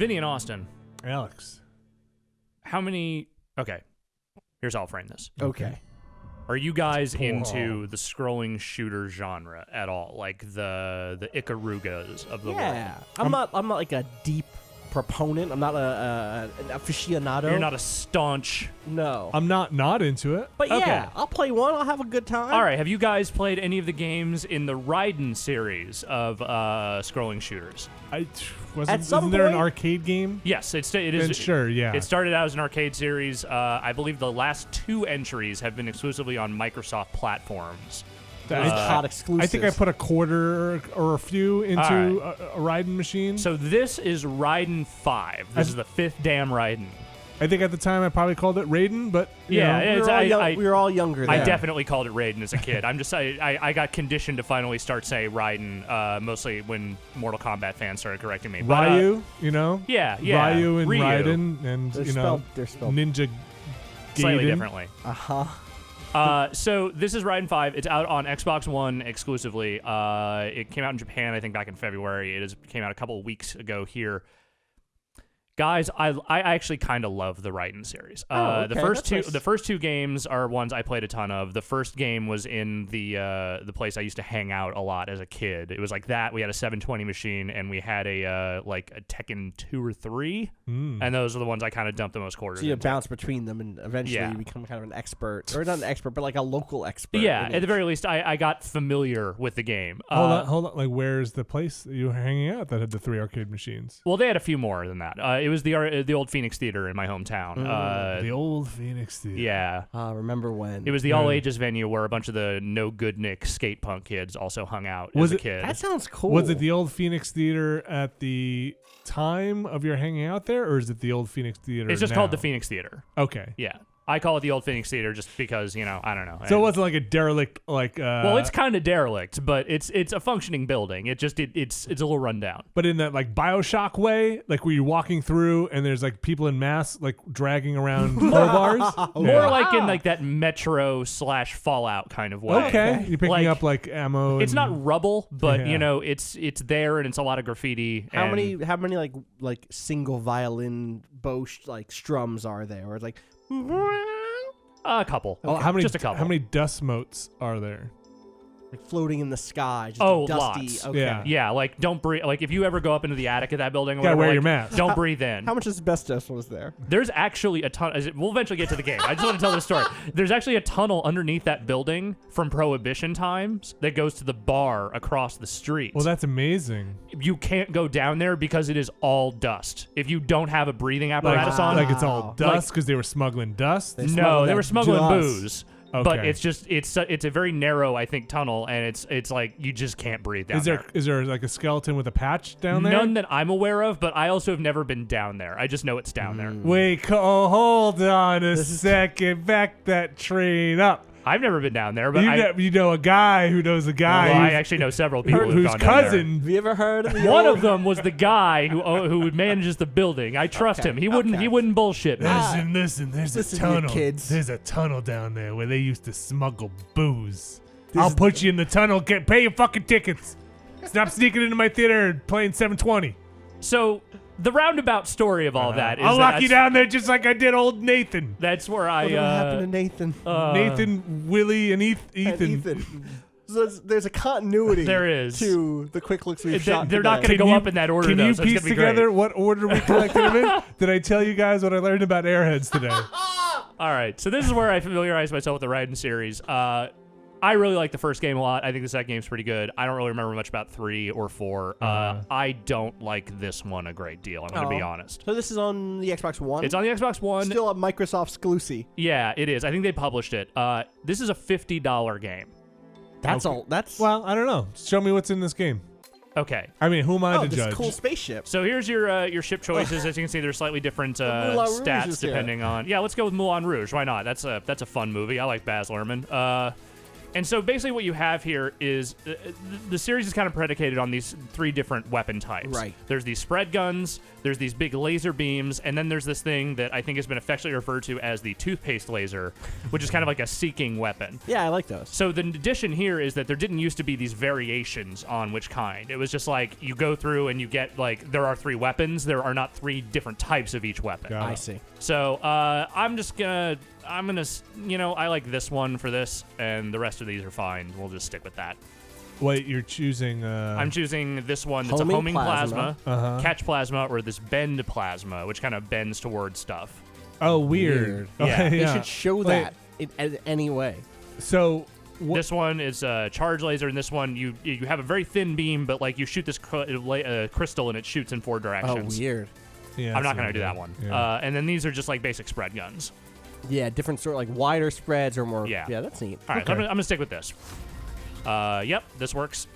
Vinny and Austin. Alex. How many... Okay, here's how I'll frame this. Okay. Are you guys into the scrolling shooter genre at all? Like the Ikarugas of the world? Yeah. I'm not like a deep proponent. I'm not an aficionado. You're not a staunch... No. I'm not into it. But Okay. yeah, I'll play one. I'll have a good time. All right, have you guys played any of the games in the Raiden series of scrolling shooters? Isn't there an arcade game? Yes, it Then is. sure, yeah. It started out as an arcade series. I believe the last 2 entries have been exclusively on Microsoft platforms. COD exclusives. I think I put a quarter or a few into a Raiden machine. So this is Raiden 5. This is the 5th damn Raiden. I think at the time I probably called it Raiden, but you know. we were all younger then. I definitely called it Raiden as a kid. I got conditioned to finally start saying Raiden, mostly when Mortal Kombat fans started correcting me. But, Ryu, you know? Yeah. Ryu and Ryu. Raiden and, They're you know, spelled Ninja Slightly Gaiden. differently. Uh-huh. So this is Raiden 5. It's out on Xbox One exclusively. It came out in Japan, I think, back in February. It came out a couple of weeks ago here. Guys, I actually kind of love the Raiden series. Okay, The first two games are ones I played a ton of. The first game was in the place I used to hang out a lot as a kid. It was like that. We had a 720 machine, and we had a Tekken 2 or 3, and those are the ones I kind of dumped the most quarters. So you into. bounce between them, and eventually you become kind of an expert, or not an expert, but like a local expert. Yeah, at the very least, I got familiar with the game. Hold on. Like, where's the place that you were hanging out that had the 3 arcade machines? Well, they had a few more than that. It was the old Phoenix Theater in my hometown. The old Phoenix Theater. Yeah. Remember when? It was the all-ages venue where a bunch of the no-good-nick skate punk kids also hung out as a kid. That sounds cool. Was it the old Phoenix Theater at the time of your hanging out there, or is it the old Phoenix Theater It's just now? called the Phoenix Theater. Okay. Yeah. I call it the old Phoenix Theater just because, I don't know. So it wasn't like a derelict, like... well, it's kind of derelict, but it's a functioning building. It's a little rundown. But in that, like, Bioshock way, like where you're walking through and there's, like, people in masks, like, dragging around crowbars? More like in, like, that Metro/Fallout kind of way. Okay. You're picking up, like, ammo. It's and, not rubble, but, Yeah. it's there and it's a lot of graffiti. How and many like single violin bow strums are there? Or like a couple. Oh, how many? Just a couple. How many dust motes are there? like floating in the sky, just dusty. Lots. Okay. Yeah. Yeah, like don't breathe. Like if you ever go up into the attic of that building, or Gotta whatever, wear like, your mask. Don't breathe in. How much asbestos was there? There's actually a ton. We'll eventually get to the game. I just want to tell this story. There's actually a tunnel underneath that building from Prohibition times that goes to the bar across the street. Well, that's amazing. You can't go down there because it is all dust. If you don't have a breathing apparatus on, Like it's all Wow. dust because they were smuggling dust. no, they were smuggling dust. booze. Okay. But it's a very narrow, I think, tunnel, and it's like you just can't breathe down there. Is there like a skeleton with a patch down there? None that I'm aware of, but I also have never been down there. I just know it's down there. Wait, hold on a second. Back that train up. I've never been down there, but You know a guy who knows a guy well, I who's- actually know several people who've whose gone down there. cousin. Have you ever heard of the One old- of them was the guy who manages the building. I trust Okay, him. He wouldn't bullshit me. Listen. There's Listen, a you tunnel. kids. There's a tunnel down there where they used to smuggle booze. I'll put you in the tunnel. Pay your fucking tickets. Stop sneaking into my theater and playing 720. So the roundabout story of all that is I'll lock you that's- down there just like I did old Nathan. That's where I What happened to Nathan? Nathan, Willie, and Ethan. And Ethan. So there's a continuity. There is. to the quick looks we've shot. they're not today. going to go up in that order. Can though, you so it's piece gonna be together great. what order we collected them in? Did I tell you guys what I learned about Airheads today? All right, so this is where I familiarize myself with the Raiden series. I really like the first game a lot. I think the second game's pretty good. I don't really remember much about 3 or 4. I don't like this one a great deal. I'm going to be honest. So this is on the Xbox One. It's on the Xbox One. Still a Microsoft exclusive. Yeah, it is. I think they published it. This is a $50 game. That's all. That's Well, I don't know. Show me what's in this game. Okay. I mean, who am I to this judge? cool spaceship. So here's your ship choices. As you can see, there's slightly different Moulin Rouge stats is here. depending on. Yeah, let's go with Moulin Rouge. Why not? That's a fun movie. I like Baz Luhrmann. And so basically what you have here is the series is kind of predicated on these 3 different weapon types. Right. There's these spread guns, there's these big laser beams, and then there's this thing that I think has been affectionately referred to as the toothpaste laser, which is kind of like a seeking weapon. Yeah, I like those. So the addition here is that there didn't used to be these variations on which kind. It was just like you go through and you get like there are 3 weapons. There are not 3 different types of each weapon. Got it. I see. So I'm gonna I like this one for this, and the rest of these are fine. We'll just stick with that. Wait, you're choosing... I'm choosing this one that's Homing a homing plasma, Uh-huh. catch plasma, or this bend plasma, which kind of bends towards stuff. Oh, weird. Yeah. Okay, They yeah. should show Wait, that in any way. So... This one is a charge laser, and this one you have a very thin beam, but like you shoot this crystal and it shoots in 4 Oh, directions. weird. Yeah, I'm not so going to do weird. that one. Yeah. And then these are just like basic spread guns. Yeah, different sort, like wider spreads or more. Yeah. Yeah, that's neat. All right, Okay. I'm going to stick with this. Yep, this works.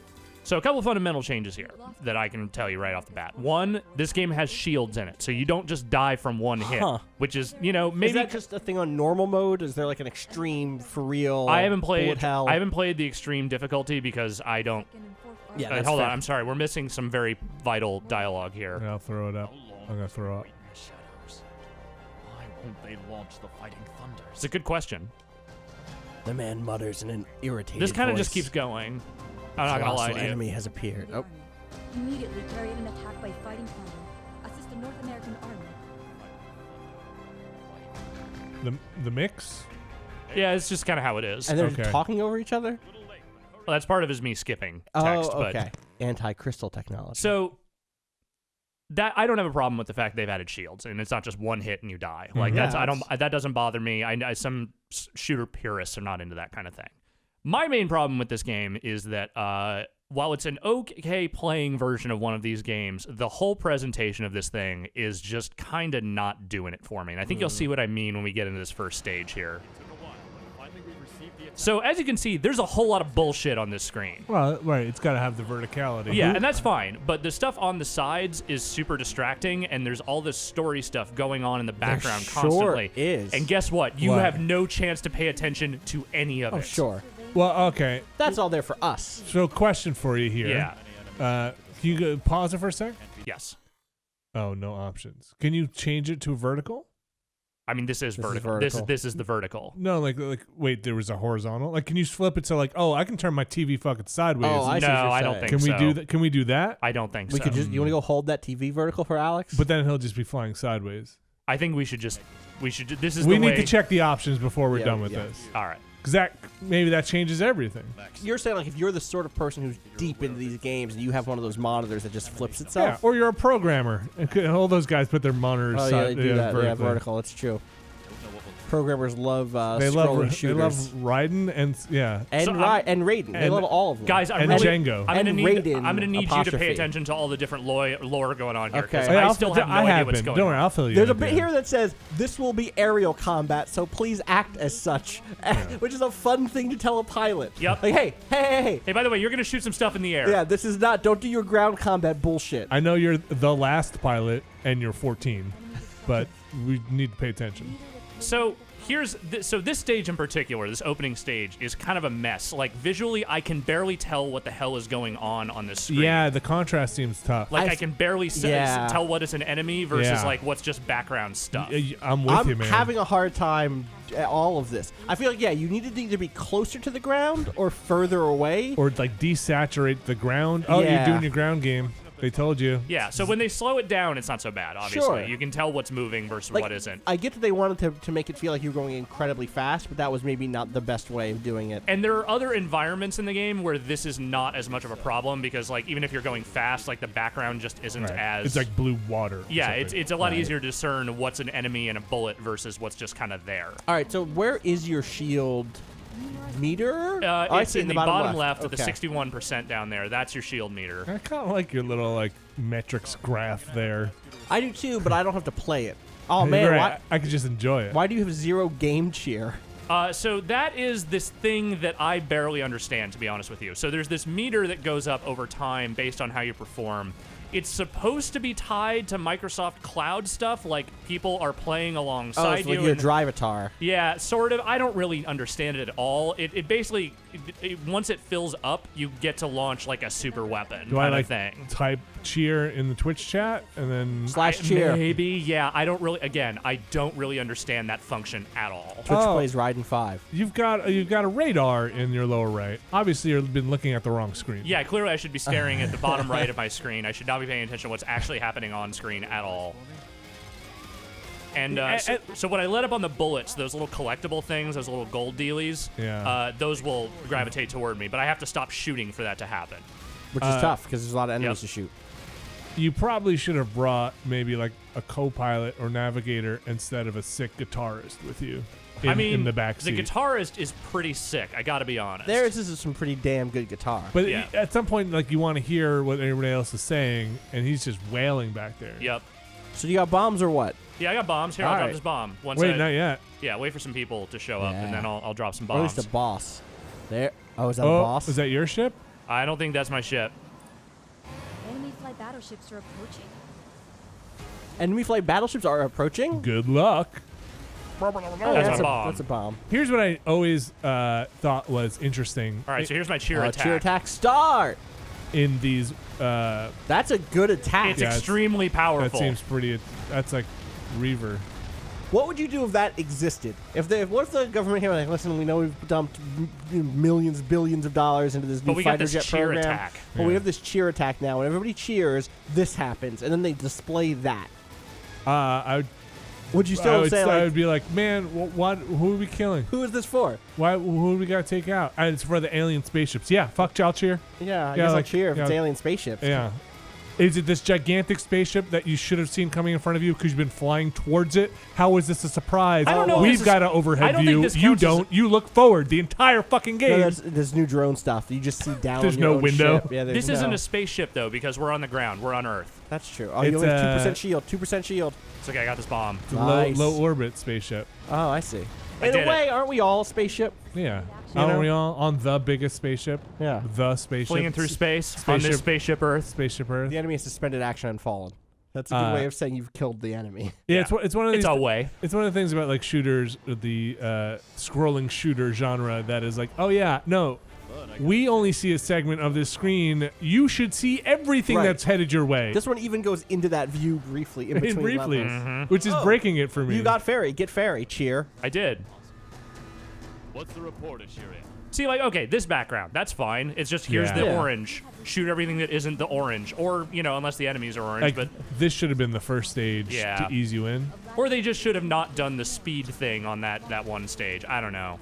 So a couple of fundamental changes here that I can tell you right off the bat. One, this game has shields in it, so you don't just die from one hit, which is, maybe... Is that just a thing on normal mode? Is there like an extreme, for real, I haven't bullet played. hell? I haven't played the extreme difficulty because I don't. Yeah, that's hold fair. on. I'm sorry. We're missing some very vital dialogue here. Yeah, I'll throw it up. I'm going to throw up. Why won't they launch the fighting thunders? It's a good question. The man mutters in an irritated This kind of voice. just keeps going. I'm not gonna lie Colossal to you. enemy has appeared. Oh, Immediately carry out an attack by fighting planner. Assist the North American Army. The mix? Yeah, it's just kind of how it is. and they're Okay. talking over each other? Well, that's part of is me skipping text. Oh, okay. But Anti-crystal technology. so that I don't have a problem with the fact they've added shields, and it's not just one hit and you die. Like Yeah, that's I don't that doesn't bother me. Some shooter purists are not into that kind of thing. My main problem with this game is that while it's an okay playing version of one of these games, the whole presentation of this thing is just kind of not doing it for me. And I think you'll see what I mean when we get into this first stage here. So as you can see, there's a whole lot of bullshit on this screen. Well, right. It's got to have the verticality. Yeah, and that's fine. But the stuff on the sides is super distracting, and there's all this story stuff going on in the background sure constantly. is. And guess what? You What? have no chance to pay attention to any of Oh, it. sure. Well, okay. That's all there for us. So, question for you here. Yeah. Can you go, pause it for a sec? Yes. Oh, no options. Can you change it to vertical? I mean, this is vertical. vertical. This is the vertical. No, like wait, there was a horizontal. Like, can you flip it to like, oh, I can turn my TV fucking sideways. Oh, I see No, what you're I don't saying. think Can we so. do that? Can we do that? I don't think We so. could just. You want to go hold that TV vertical for Alex? But then he'll just be flying sideways. I think we should just. This is We the need way. to check the options before we're Yeah, done with yeah. this. All right. Because maybe that changes everything. You're saying like if you're the sort of person who's deep into these games and you have one of those monitors that just flips Yeah, itself. or you're a programmer. And all those guys put their monitors. Oh yeah, they do that. Yeah, vertically. vertical. It's true. Programmers love They scrolling love shooters. Raiden and yeah. and So and Raiden. They and- love all of them. Guys, I'm And really, Django. I'm gonna And need. Raiden I'm gonna need you to apostrophe. pay attention to all the different lore going on here. Okay. 'cause Hey, I still have no idea what's going Don't on. worry, I'll fill you There's in a bit at the here end. that says this will be aerial combat, so please act as such, which is a fun thing to tell a pilot. Yep. Like, hey. Hey, by the way, you're gonna shoot some stuff in the air. Yeah, this is not. Don't do your ground combat bullshit. I know you're the last pilot and you're 14, but we need to pay attention. So so this stage in particular, this opening stage, is kind of a mess. Like visually, I can barely tell what the hell is going on this screen. Yeah, the contrast seems tough. Like I I can barely Yeah. tell what is an enemy versus Yeah. like what's just background stuff. I'm with I'm you, man. having a hard time at all of this. I feel like you needed to either be closer to the ground or further away. Or like desaturate the ground. Oh, Yeah. you're doing your ground game. They told you. Yeah, so when they slow it down, it's not so bad, obviously. Sure. You can tell what's moving versus Like, what isn't. I get that they wanted to make it feel like you were going incredibly fast, but that was maybe not the best way of doing it. And there are other environments in the game where this is not as much of a problem because, like, even if you're going fast, like, the background just isn't Right. as... It's like blue water. or Yeah, something. it's a lot Right. easier to discern what's an enemy and a bullet versus what's just kind of there. All right, so where is your shield meter? Oh, I It's see in the bottom left at the Okay. 61% down there. That's your shield meter. I kind of like your little like metrics graph there. I do too, but I don't have to play it. Oh man, Right, I could just enjoy it. why do you have 0 game cheer? So that is this thing that I barely understand, to be honest with you. So there's this meter that goes up over time based on how you perform. It's supposed to be tied to Microsoft Cloud stuff, like people are playing alongside Oh, it's you. like your and- drivatar. Yeah, sort of. I don't really understand it at all. It basically once it fills up, you get to launch like a super weapon Do I kind like of thing. type cheer in the Twitch chat and then /cheer. Maybe, yeah. I don't really understand that function at all. Twitch Oh. plays Raiden 5. you've got a radar in your lower right. Obviously, you've been looking at the wrong screen. Yeah, clearly I should be staring at the bottom right of my screen. I should not be paying attention to what's actually happening on screen at all. And so when I let up on the bullets, those little collectible things, those little gold dealies, Yeah. those will gravitate toward me. But I have to stop shooting for that to happen. Which is tough because there's a lot of enemies Yep. to shoot. You probably should have brought maybe like a co-pilot or navigator instead of a sick guitarist with you. In the back seat. The guitarist is pretty sick. I got to be honest. Theirs is some pretty damn good guitar. But Yeah. at some point, like you want to hear what everybody else is saying, and he's just wailing back there. Yep. So you got bombs or what? Yeah, I got bombs. Here, I'll All drop right. this bomb. Once Wait, not yet. Yeah, wait for some people to show up, and Yeah. then I'll drop some Or at bombs. least a boss. There. Oh, is that a Oh, boss? is that your ship? I don't think that's my ship. Enemy flight battleships are approaching. Enemy flight battleships are approaching? Good luck. Oh, That's a bomb. That's a bomb. Here's what I always thought was interesting. All right, so here's my cheer attack. Cheer attack start. In these, That's a good attack. It's Yeah, extremely that powerful. seems pretty. That's like Reaver. What would you do if that existed? What if the government here was like, listen, we know we've dumped millions, billions of dollars into this new But we got fighter this jet cheer program, attack. but we Yeah. have this cheer attack now. When everybody cheers, this happens, and then they display that. I Would you still say I like, would be like, man, what? Who are we killing? who is this for? Why? Who do we gotta take out? And it's for the alien spaceships. Yeah, fuck Chow Cheer. Yeah, I Yeah, guess I'll like- cheer if it's yeah. alien spaceships. Yeah. Is it this gigantic spaceship that you should have seen coming in front of you because you've been flying towards it? How is this a surprise? I don't know if We've this is- got an I overhead don't think view. this You counts as don't. You look forward the entire fucking game. No, there's new drone stuff. You just see down. There's on your no own window. ship. Yeah, there's This no. isn't a spaceship, though, because we're on the ground. We're on Earth. That's true. Oh, It's, you only have 2% shield. 2% shield. It's okay, I got this bomb. It's a Nice. low orbit spaceship. Oh, I see. I In did a way, aren't we all a spaceship? Yeah. You Aren't know? we all on the biggest spaceship? Yeah. The spaceship. Flinging through space on this Spaceship. spaceship Earth. Spaceship Earth. The enemy has suspended action and fallen. That's a good way of saying you've killed the enemy. Yeah, it's one of these. It's a way. It's one of the things about like shooters, the scrolling shooter genre that is like, oh yeah, no, we only see a segment of this screen. You should see everything Right. that's headed your way. This one even goes into that view briefly in between briefly, levels. which is Oh, breaking it for me. You got fairy. Get fairy. Cheer. I did. What's the report, Ashirin? See, like, okay, this background, that's fine. It's just here's Yeah. the Yeah. orange. Shoot everything that isn't the orange. Or, unless the enemies are orange. like But this should have been the first stage Yeah. to ease you in. Or they just should have not done the speed thing on that one stage. I don't know.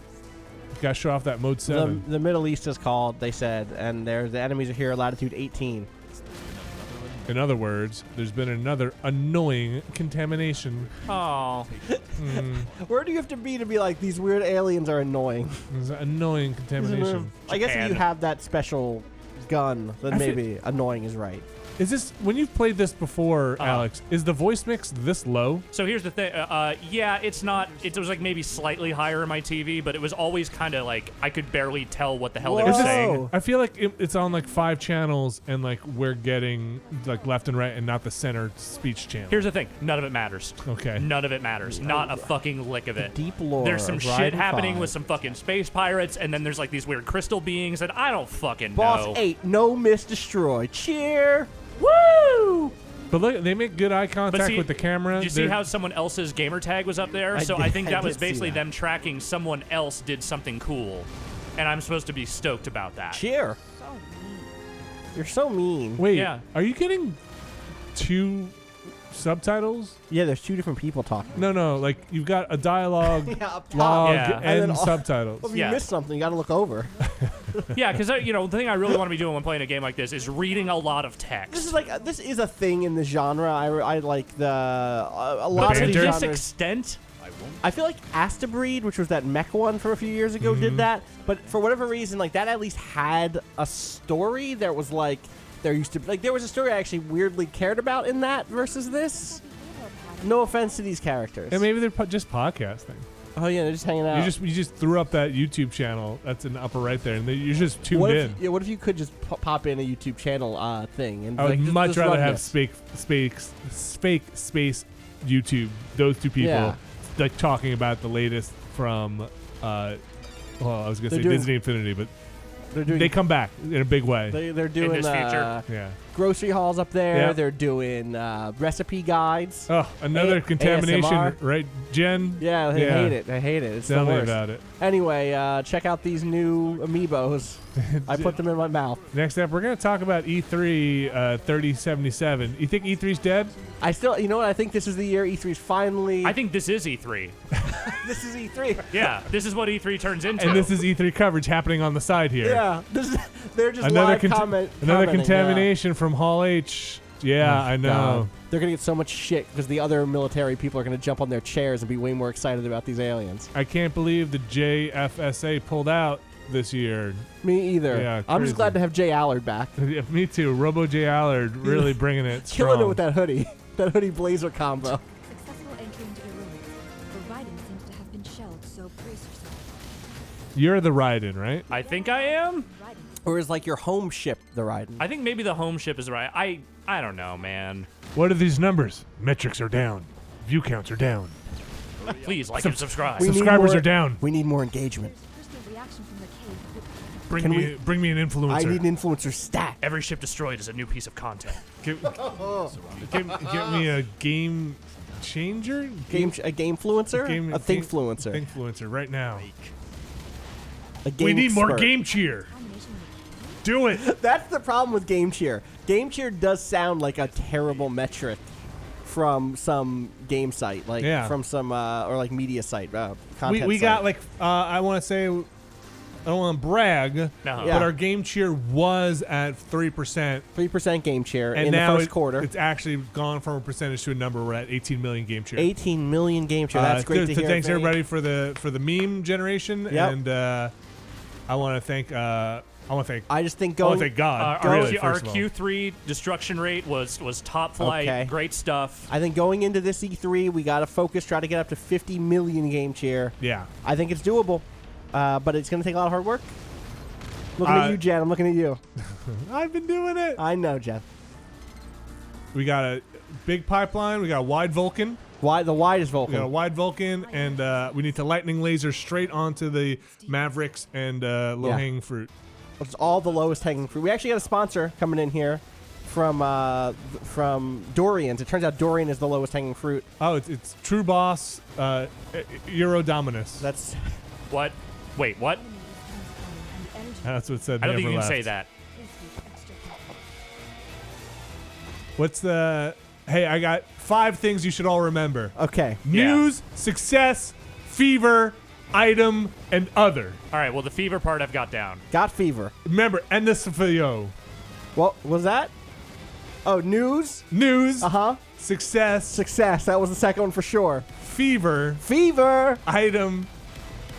Got to show off that mode The, 7. the Middle East is called, they said, and the enemies are here at latitude 18. In other words, there's been another annoying contamination. Oh. Where do you have to be like, these weird aliens are annoying? There's an annoying contamination. I guess if you Japan. have that special gun, then I feel- maybe annoying is right. Is this when you've played this before, Uh-huh. Alex? Is the voice mix this low? So here's the thing. Yeah, it's not. It was like maybe slightly higher in my TV, but it was always kind of like I could barely tell what the hell they were Whoa. saying. I feel like it's on like 5 channels, and like we're getting like left and right, and not the center speech channel. Here's the thing. None of it matters. Okay. None of it matters. Not a fucking lick of it. Deep lore. There's some of shit Raiden happening 5. with some fucking space pirates, and then there's like these weird crystal beings that I don't fucking Boss know. 8, no miss, destroy. Cheer! Woo! But look, they make good eye contact see, with the camera. Did you see They're- how someone else's gamer tag was up there? I So did- I think I that was did see basically that. them tracking someone else did something cool. And I'm supposed to be stoked about that. Cheer! You're so mean. Wait, Yeah. are you getting 2 subtitles? Yeah, there's 2 different people talking. No, like you've got a dialogue Yeah, up top. log Yeah. and, And then all- subtitles. Well, if Yeah. you missed something, you gotta look over. Yeah, because the thing I really want to be doing when playing a game like this is reading a lot of text. This is a thing in the genre. I like a lot but of to these banter? this genres. extent, I feel like Astabreed, which was that mech one from a few years ago, did that. But for whatever reason, like that at least had a story. There was like there was a story I actually weirdly cared about in that versus this. No offense to these characters. And maybe they're just podcasting. Oh yeah, they're just hanging out. You just threw up that YouTube channel that's in the upper right there, and you're just tuned what in. if what if you could just pop in a YouTube channel thing and I would like, just- much just rather run have this. fake space YouTube. Those 2 people Yeah. like talking about the latest from Well, I was gonna They're say doing- Disney Infinity, but They're doing. they come back in a big way. They're doing this future. Yeah. grocery hauls up there. Yeah. They're doing recipe guides. Oh, another contamination, ASMR. right, Jen? Yeah, they hate it. I hate it. It's Tell the me worst. about it. Anyway, check out these new amiibos. I put them in my mouth. Next up, we're gonna talk about E3 3077. You think E3's dead? I still, you know what? I think this is the year E3's finally. I think this is E3. this is E3. Yeah, this is what E3 turns into. And this is E3 coverage happening on the side here. Yeah, this is, they're just Another live another commenting, contamination from Hall H. Yeah, I know. God. They're gonna get so much shit because the other military people are gonna jump on their chairs and be way more excited about these aliens. I can't believe the JFSA pulled out this year. Me either. Yeah, I'm crazy. just glad to have Jay Allard back. Yeah, me too. Robo J Allard really bringing it strong. Killing it with that hoodie. That hoodie blazer combo. Successful entry into the ruins. The Raiden seems to have been shelled, so brace yourself. You're the Raiden, right? I think I am. Raiden. Or is like your home ship the Raiden? I think maybe the home ship is right. I don't know, man. What are these numbers? Metrics are down. View counts are down. Please like and subscribe. We need Subscribers more- are down. We need more engagement. Personal reaction from the cave. Bring Can me, bring me an influencer. I need an influencer stat. Every ship destroyed is a new piece of content. Give me a game changer. A gamefluencer? A thinkfluencer. Thinkfluencer right now. A game We need more expert. game cheer. Combination with Do it. That's the problem with Game Cheer. Game Cheer does sound like a terrible metric from some game site, like Yeah. from some or like media site. Content We site. got like I want to say, I don't want to brag, No. but Yeah. our game cheer was at 3%, 3% Game Cheer and in now the first quarter. it's actually gone from a percentage to a number. We're at 18 million game cheer. 18 million Game Cheer. That's great to hear. Thanks Vinny. everybody for the meme generation, Yep. and I want to thank I just think I want going. to thank God. Our, really, our first of all. Q3 destruction rate was top flight. Okay. Great stuff. I think going into this E3, we got to focus, try to get up to 50 million Game Cheer. Yeah. I think it's doable, but it's going to take a lot of hard work. Looking at you, Jen. I'm looking at you. I've been doing it. I know, Jen. We got a big pipeline. We got a wide Vulcan. Why the widest We got a Vulcan? wide Vulcan, and we need to lightning laser straight onto the Mavericks and low-hanging fruit. It's all the lowest hanging fruit. We actually got a sponsor coming in here from Dorian's. It turns out Dorian is the lowest hanging fruit. Oh, it's True Boss Euro Dominus. That's What? Wait, what? That's what it said. I don't They think you never can say left. that. What's the? Hey, I got 5 things you should all remember: okay. Yeah. news, success, fever, item, and other. All right. Well, the fever part I've got down. Got fever. Remember, end this video. What was that? Oh, news. News, success, Success. That was the second one for sure. fever, Fever. item,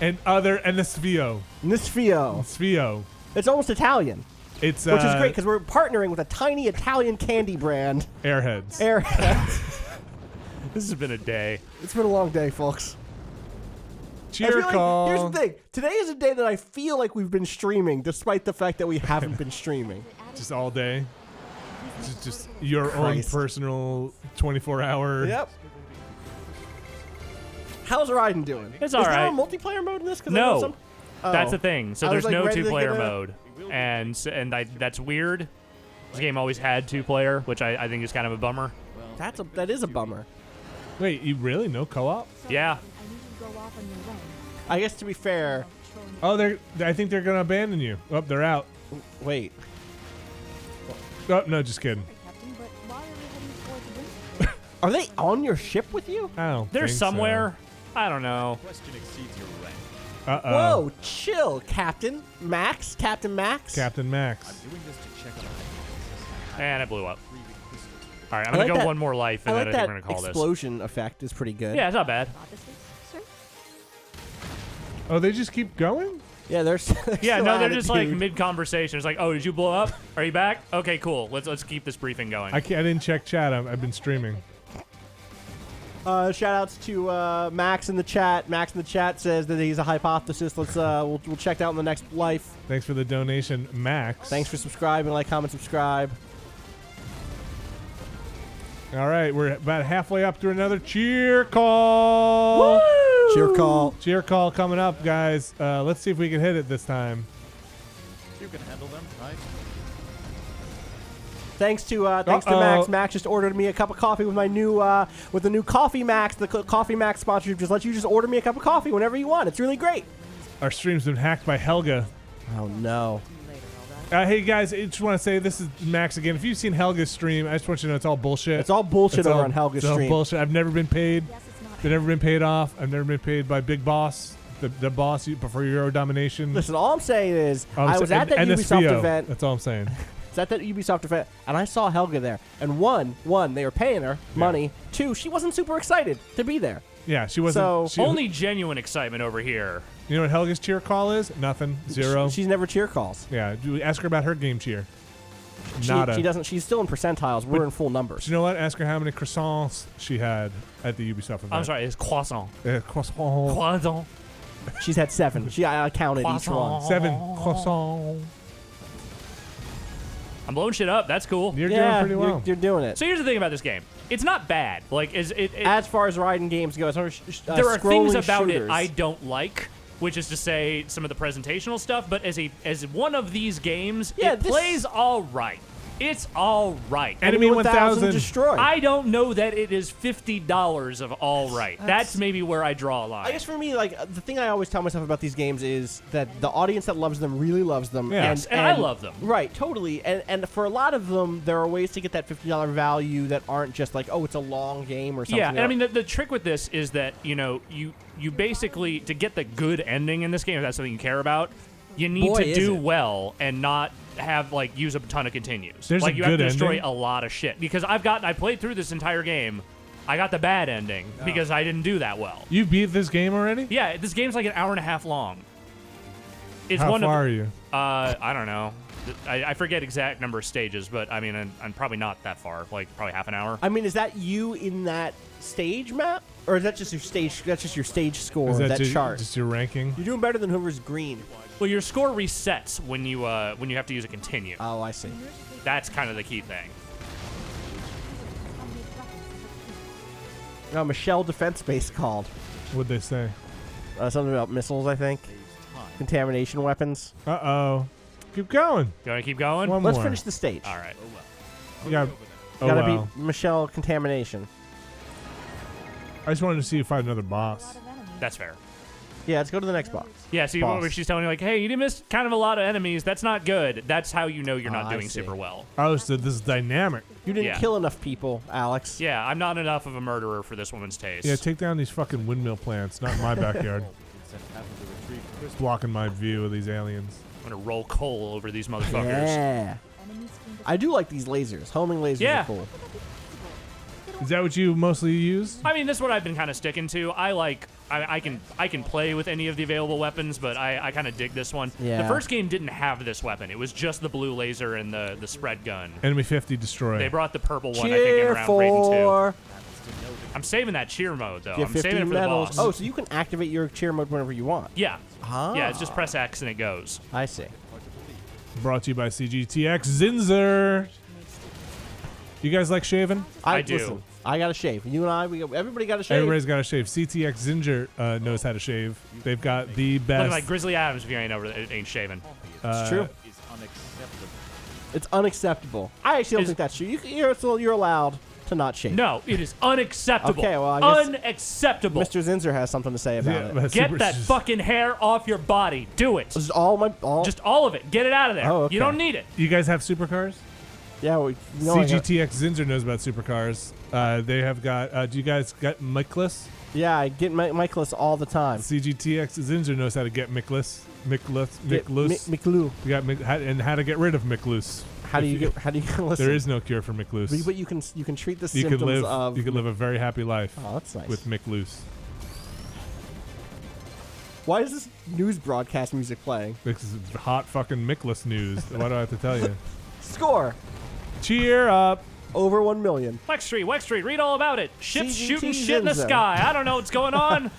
and other, and the Svio. Nisfio. Svio. It's almost Italian, It's which is great because we're partnering with a tiny Italian candy brand, Airheads. Airheads. This has been a day. It's been a long day, folks. I Cheer feel like- call. here's the thing. Today is a day that I feel like we've been streaming, despite the fact that we haven't been streaming. Just all day. Just your own Christ. personal 24-hour. Yep. How's Raiden doing? It's Is all there right. a multiplayer mode in this? 'Cause I No. know some- That's Oh. the thing. So I there's was, like, no ready to two-player get a- mode, and that's weird. This game always had 2-player, which I think is kind of a bummer. That is a bummer. Wait, you really no co-op? Yeah. I need you to go off on your own. I guess to be fair, Oh, I think they're gonna abandon you. Oh, they're out. wait. Oh no, just kidding. Captain, but why are we heading towards the wind? Are they on your ship with you? I don't. They're think somewhere. I don't know. Question exceeds your rank. So. Uh-oh. Whoa, chill, Captain Max. Captain Max. Captain Max. Doing this to check out And it blew up. All right, I'm I gonna like go that- one more life, I and like then I think that we're gonna call this. explosion effect is pretty good. Yeah, it's not bad. Hypothesis, sir? Oh, they just keep going? Yeah, there's. Yeah, no, they're just like attitude. mid-conversation. It's like, oh, did you blow up? Are you back? Okay, cool. Let's keep this briefing going. I didn't check chat. I've been streaming. Shout outs to Max in the chat. Max in the chat says that he's a hypothesis. Let's we'll check out in the next life. Thanks for the donation, Max. Thanks for subscribing. Like, comment, subscribe. All right, we're about halfway up to another cheer call. Woo! Cheer call. Cheer call coming up, guys. Let's see if we can hit it this time. You can handle them, right? Thanks to Max. Max just ordered me a cup of coffee with my new with the new Coffee Max. The Coffee Max sponsorship just lets you just order me a cup of coffee whenever you want. It's really great. Our stream's been hacked by Helga. Oh no. Hey guys, I just want to say this is Max again. If you've seen Helga's stream, I just want you to know it's all bullshit. It's all bullshit It's over all- on Helga's it's all stream. bullshit. I've never been paid. Yes, it's not. I've never been paid off. I've never been paid by Big Boss, the boss for Euro domination. Listen, all I'm saying is Oh, I was at that NSVO. Ubisoft event. That's all I'm saying. It's at that Ubisoft event, and I saw Helga there. And one, they were paying her money. Two, she wasn't super excited to be there. Yeah, she wasn't. So- she- Only genuine excitement over here. You know what Helga's cheer call is? Nothing. Zero. She's never cheer calls. Yeah. Ask her about her game cheer. She Nada. doesn't. She's still in percentiles. We're in full numbers. You know what? Ask her how many croissants she had at the Ubisoft event. I'm sorry, it's croissant. Croissant. Croissant. She's had 7. I counted each Croissant. one. 7 croissant. I'm blowing shit up. That's cool. You're doing pretty well. You're doing it. So here's the thing about this game. It's not bad. Like, As far as Raiden games go, there are things about shooters. it I don't like, which is to say some of the presentational stuff. But as one of these games, Yeah, it this- plays all right. It's all right. Enemy 1000 destroyed. I don't know that it is $50 of all right. That's maybe where I draw a line. I guess for me, like the thing I always tell myself about these games is that the audience that loves them really loves them. Yeah. and I love them. Right, totally. And for a lot of them, there are ways to get that $50 value that aren't just like, oh, it's a long game or something. Yeah, and I mean the trick with this is that you basically, to get the good ending in this game, if that's something you care about, you need Boy, to is do it. well and not have use a ton of continues. There's like a you have good to destroy ending? a lot of shit because I played through this entire game. I got the bad ending because I didn't do that well. You beat this game already? Yeah, this game's like an hour and a half long. It's How one far of, are you? I don't know. I forget exact number of stages, but I mean I'm probably not that far. Like probably half an hour. I mean, is that you in that stage map, or is that just your stage? That's just your stage score. Is that chart. just your ranking? You're doing better than whoever's green. Well, your score resets when you have to use a continue. Oh, I see. That's kind of the key thing. Michelle Defense Base called. What'd they say? Something about missiles, I think. Contamination weapons. Uh-oh. Keep going. Do you want to keep going? One Let's more. finish the stage. All right. You got, oh, Gotta wow. beat Michelle Contamination. I just wanted to see you fight another boss. That's fair. Yeah, let's go to the next box. Yeah, see, Boss. what she's telling you, like, hey, you did miss kind of a lot of enemies. That's not good. That's how you know you're not I doing see. super well. Oh, so this is dynamic. You didn't Yeah. kill enough people, Alex. Yeah, I'm not enough of a murderer for this woman's taste. Yeah, take down these fucking windmill plants. Not in my backyard. It's blocking my view of these aliens. I'm going to roll coal over these motherfuckers. Yeah. I do like these lasers. Homing lasers Yeah. are cool. Is that what you mostly use? I mean, this is what I've been kind of sticking to. I can play with any of the available weapons, but I kind of dig this one. Yeah. The first game didn't have this weapon. It was just the blue laser and the spread gun. Enemy 50 destroy. They brought the purple one, I think, in Cheer around Raiden 2. for I'm saving that cheer mode, though. your I'm 50 saving it for medals. the boss. Oh, so you can activate your cheer mode whenever you want. Yeah. Ah. Yeah, it's just press X and it goes. I see. Brought to you by CGTX Zinzer. You guys like shaving? I do. Listen, I got to shave. You and I, everybody got to shave. Everybody's got to shave. CTX Zinzer knows how to shave. They've got the best. Looking like Grizzly Adams if you ain't shaving. It's true. Is unacceptable. It's unacceptable. I actually don't Is- think that's true. You're allowed to not shave. No, it is unacceptable. Okay, well, I guess unacceptable. Mr. Zinzer has something to say about it. but Get super- that fucking hair off your body. Do it. This is all. Just all of it. Get it out of there. Oh, okay. You don't need it. You guys have supercars? Yeah, I got- CGTX Zinzer knows about supercars. They have got. Do you guys got Mickless? Yeah, I get Michaelis all the time. CGTX Zinzer knows how to get Mickless. Get Mickless. McLou. You got and how to get rid of Mickless. How do you listen? There is no cure for Mickless. But you can treat the You symptoms can live. of. You can live a very happy life Oh, that's nice. with Mickless. Why is this news broadcast music playing? This is hot fucking Mickless news. What do I have to tell you? Score Cheer up! over 1 million. Wex Street, read all about it. Ships CGT shooting shit in the Zinzer. sky. I don't know what's going on.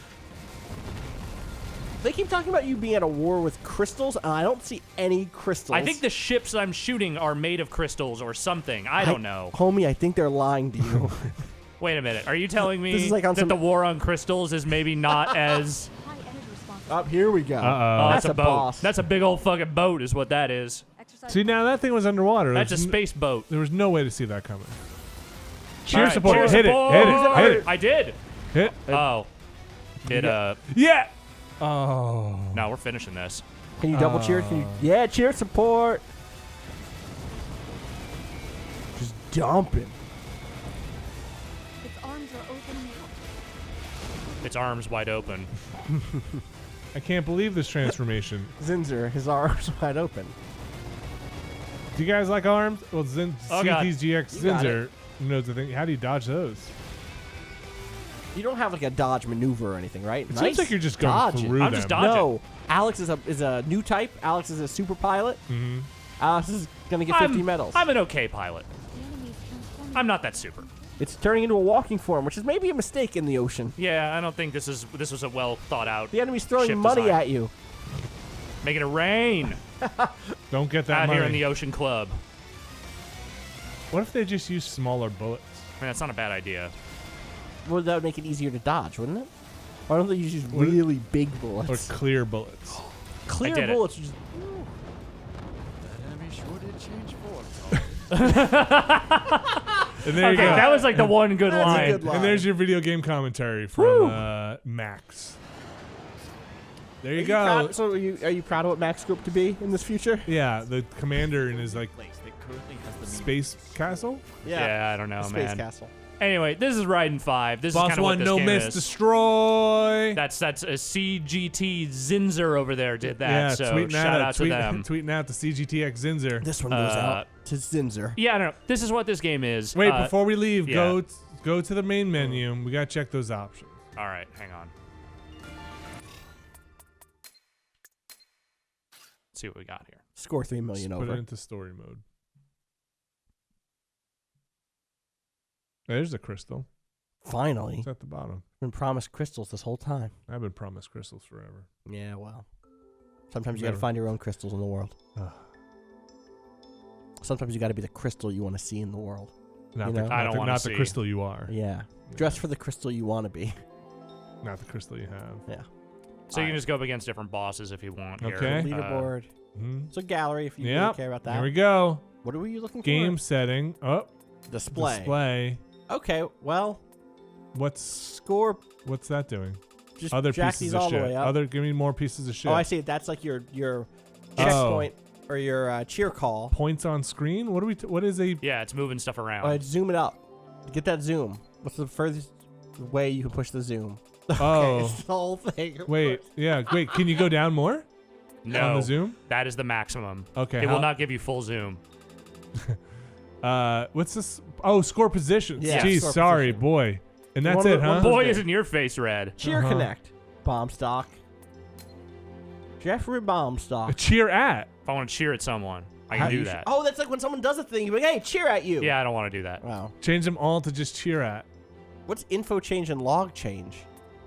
They keep talking about you being at a war with crystals, and I don't see any crystals. I think the ships I'm shooting are made of crystals or something. I don't know. Homie, I think they're lying to you. Wait a minute. Are you telling me This is like on that some- the war on crystals is maybe not as... High energy response. Up here we go. Uh-oh. Oh, That's that's a a boat. boss. That's a big old fucking boat is what that is. Exercise. See, now that thing was underwater. That's a There's space boat. There was no way to see that coming. All Cheer right, support. cheer Hit support. it. Hit it. Hit it. I did. Hit. Oh. It, Yeah. Oh. No, we're finishing this. Can you double cheer? Can you? Yeah, cheer support. Just dumping. Its arms are opening out. Its arms wide open. I can't believe this transformation. Zinzer, his arms wide open. Do you guys like arms? Well, Oh, God. CT's GX You got Zinzer knows the thing. How do you dodge those? You don't have like a dodge maneuver or anything, right? It seems like you're just going dodging. through I'm them. just dodging. No, Alex is a new type. Alex is a super pilot. Mhm. Alex is gonna get 50 medals. I'm an okay pilot. The enemy is transforming. I'm not that super. It's turning into a walking form, which is maybe a mistake in the ocean. Yeah, I don't think this was a well thought out. The enemy's throwing Ship money design. at you. Making it rain Don't get that out money. here in the Ocean Club. What if they just use smaller bullets? I mean, that's not a bad idea. Well, that would make it easier to dodge, wouldn't it? Why don't they use What- really big Or bullets? clear bullets? Clear did it. bullets. Are just, That enemy sure did change form. And there you Okay, go. that was like the one good That's a line. good line. And there's your video game commentary from Max. There you go. So are you proud of what Max grew up to be in this future? Yeah, the commander in his like Place that currently has the space castle. Yeah, I don't know, Space man. Castle. Anyway, this is Raiden 5. This is Boss kind of what one, this no game miss, is. destroy. That's a CGT Zinzer over there did that. Yeah, so tweeting shout out tweet, to them. tweeting out the CGTX Zinzer. This one goes out to Zinzer. Yeah, I don't know. This is what this game is. Wait, before we leave, yeah. go to the main menu. We gotta check those options. All right, hang on. Let's see what we got here. Score 3 million Just put it over. into story mode. There's the crystal. Finally. It's at the bottom. Been promised crystals this whole time. I've been promised crystals forever. Yeah, well. Sometimes you gotta Never. find your own crystals in the world. Ugh. Sometimes you gotta be the crystal you want to see in the world. Not You the, know? I not don't the, wanna not the see. crystal you are. Yeah. Dress for the crystal you want to be. Not the crystal you have. Yeah. So you can just go up against different bosses if you want. Here. Okay. Leaderboard. Mhm. It's a gallery if you really Yep. care about that. Here we go. What are you looking Game for? setting. Oh, Display. display. Okay, well, What's score. what's that doing? Just Other jack pieces these of all shit. the way up. Give me more pieces of shit. Oh, I see. That's like your Oh. checkpoint or your cheer call. Points on screen. What are we? What is a? Yeah, it's moving stuff around. Oh, zoom it up. Get that zoom. What's the furthest way you can push the zoom? Oh, It's the whole thing. wait. Yeah, wait. Can you go down more no, on the zoom? that is the maximum. Okay. It how- will not give you full zoom. What's this? Oh, score positions. Yeah, Jeez, score sorry, position. boy. And that's One of it, the- huh? one of the- Boy, there. isn't your face red. Cheer Uh-huh. Connect. Bomb stock. Jeffrey Bomb A stock. cheer at. If I want to cheer at someone, I How can you do sh- that. Oh, that's like when someone does a thing. You're like, hey, cheer at you. Yeah, I don't want to do that. Wow. Change them all to just cheer at. What's info change and log change?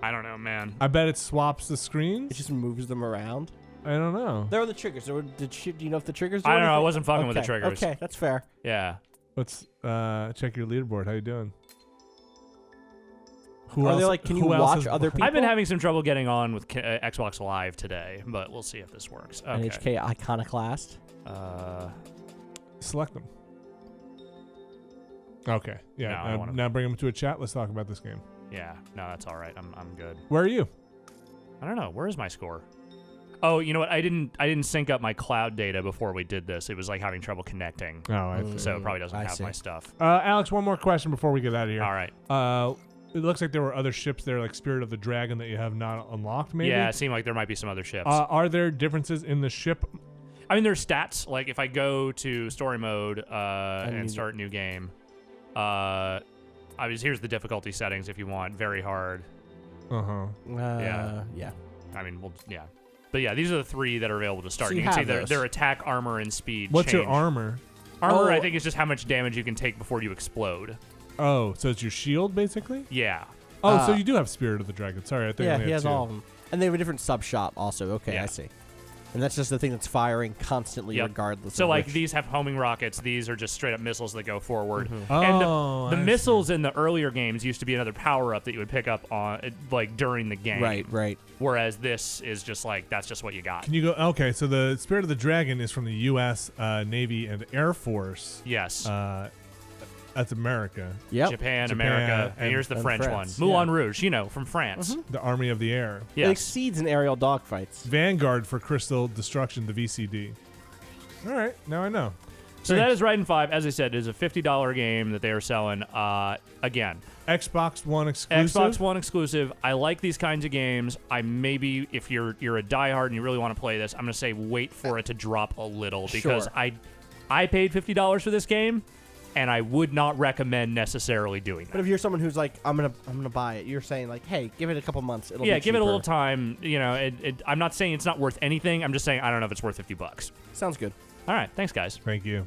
I don't know, man. I bet it swaps the It screens. just moves them around. I don't know. There are the triggers. Do you know if the triggers? Do I don't know. I anything? wasn't fucking with the Okay, triggers. Okay, that's fair. Yeah. Let's check your leaderboard. How you doing? Who Are else? they like, can you who else watch is- other people? I've been having some trouble getting on with Xbox Live today, but we'll see if this works. Okay. NHK Iconoclast. Select them. Okay. Yeah. No, I don't wanna- now bring them to a chat. Let's talk about this game. Yeah. No, that's all right. I'm good. Where are you? I don't know. Where is my score? Oh, you know what? I didn't sync up my cloud data before we did this. It was like having trouble connecting, Oh, I see. so it probably doesn't I have see. my stuff. Alex, one more question before we get out of here. All right. It looks like there were other ships there, like Spirit of the Dragon, that you have not unlocked. Maybe. Yeah, it seemed like there might be some other ships. Are there differences in the ship? I mean, there's stats. Like if I go to story mode and you- start new game, here's the difficulty settings if you want. Very hard. Uh huh. Yeah. Yeah. I mean, yeah. But yeah, these are the three that are available to start. So you you can see have their, those. their attack, armor, and speed. What's your change. armor? Armor, Oh. I think, is just how much damage you can take before you explode. Oh, so it's your shield, basically. Yeah. Oh, so you do have Spirit of the Dragon. Sorry, I think I Yeah, only he have has two. all of them. And they have a different sub shot also. Okay, Yeah. I see. And that's just the thing that's firing constantly, Yep. regardless. So of like which. these have homing rockets. These are just straight up missiles that go forward. Oh, And the I missiles in the earlier games used to be another power up that you would pick up on like during the game. Right. Whereas this is just like that's just what you got. Can you go? Okay, so the Spirit of the Dragon is from the U.S. Navy and Air Force. Yes. That's America. Yep. Japan, America, and here's the and French France, one. Moulin yeah. Rouge, from France. The Army of the Air. It Yes. exceeds in aerial dogfights. Vanguard for Crystal Destruction, the VCD. All right, now I know. So that is Raiden 5. As I said, it is a $50 game that they are selling. Again, Xbox One exclusive. Xbox One exclusive. I like these kinds of games. I maybe, if you're a diehard and you really want to play this, I'm going to say wait for it to drop a little because Sure. I paid $50 for this game, and I would not recommend necessarily doing that. But if you're someone who's like, I'm gonna buy it, you're saying like, hey, give it a couple months. It'll be give it a cheaper. little time. I'm not saying it's not worth anything. I'm just saying I don't know if it's worth $50. Sounds good. All right, thanks guys. Thank you.